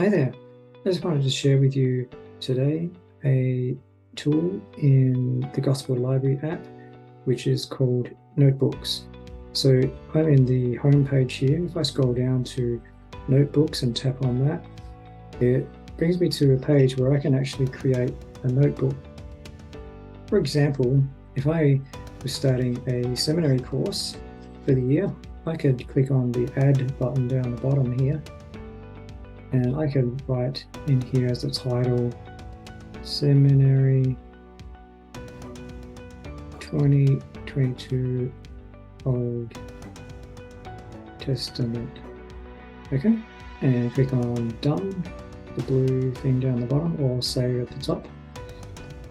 Hi there. I just wanted to share with you today a tool in the Gospel Library app, which is called Notebooks. So I'm in the home page here. If I scroll down to Notebooks and tap on that, it brings me to a page where I can actually create a notebook. For example, if I was starting a seminary course for the year, I could click on the Add button down the bottom here, and I could write in here as a title, Seminary 2022 Old Testament. Okay, and click on Done, the blue thing down the bottom, or Save at the top.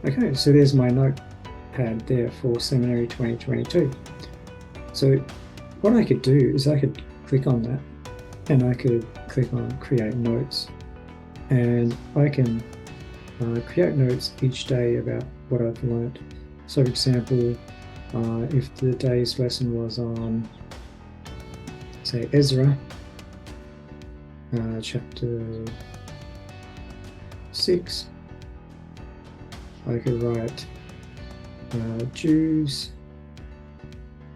Okay, so there's my notepad there for Seminary 2022. So what I could do is I could click on that, and I could click on Create Notes, and I can create notes each day about what I've learned. So for example, if the day's lesson was on, say, Ezra, chapter 6, I could write Jews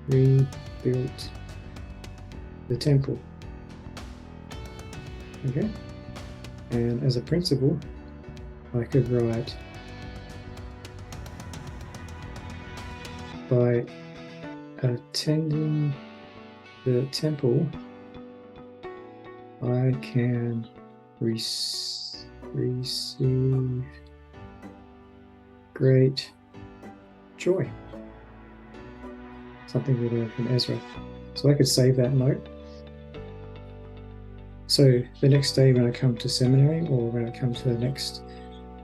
rebuilt the temple. Okay, and as a principle, I could write, by attending the temple, I can receive great joy. Something we learned from Ezra. So I could save that note. So the next day when I come to seminary, or when I come to the next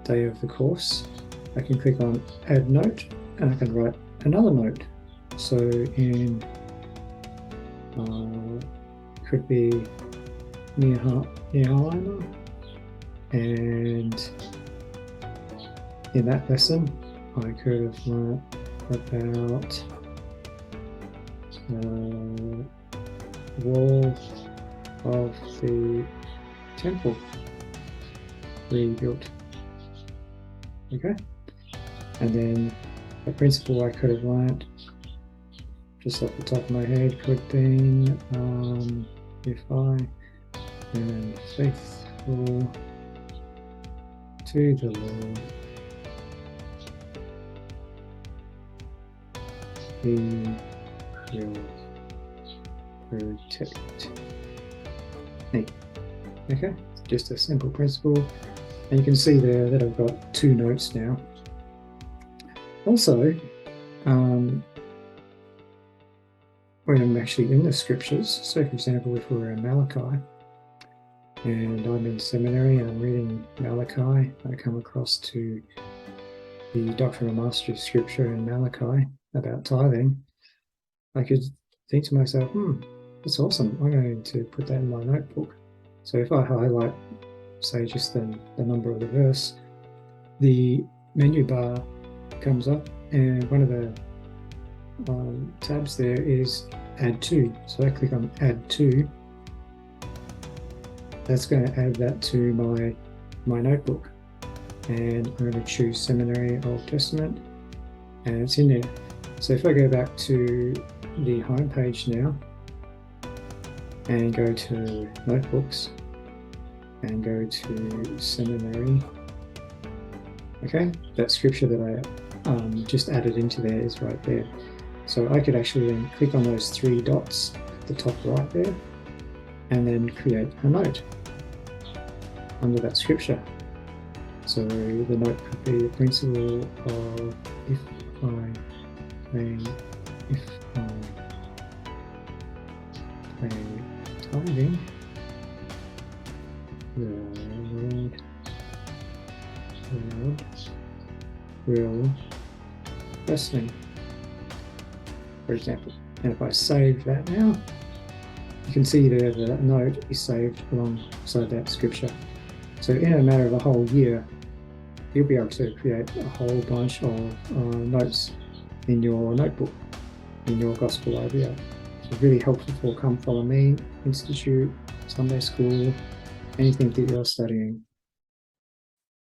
day of the course, I can click on Add Note, and I can write another note. So in, could be Nehemiah, and in that lesson, I could have learned about wall of the temple rebuilt. Okay, and then a principle I could have learnt just off the top of my head could be, if I am faithful to the Lord, He will protect me. Okay, just a simple principle, and you can see there that I've got two notes now. Also, when I'm actually in the scriptures, so for example, if we're in Malachi and I'm in seminary and I'm reading Malachi, I come across to the doctrinal mastery of scripture in Malachi about tithing, I could think to myself, that's awesome, I'm going to put that in my notebook. So if I highlight, say, just the number of the verse, the menu bar comes up, and one of the tabs there is Add To. So I click on Add To. That's going to add that to my notebook, and I'm going to choose Seminary Old Testament, and it's in there. So if I go back to the home page now and go to Notebooks and go to Seminary, okay, that scripture that I just added into there is right there. So I could actually then click on those three dots at the top right there and then create a note under that scripture. So the note could be the principle of if I pay tithing, the Lord will bless me, for example. And if I save that now, you can see there that note is saved alongside that scripture. So in a matter of a whole year, you'll be able to create a whole bunch of notes in your notebook, in your Gospel Library. It's really helpful for Come Follow Me, Institute, Sunday School, anything that you're studying.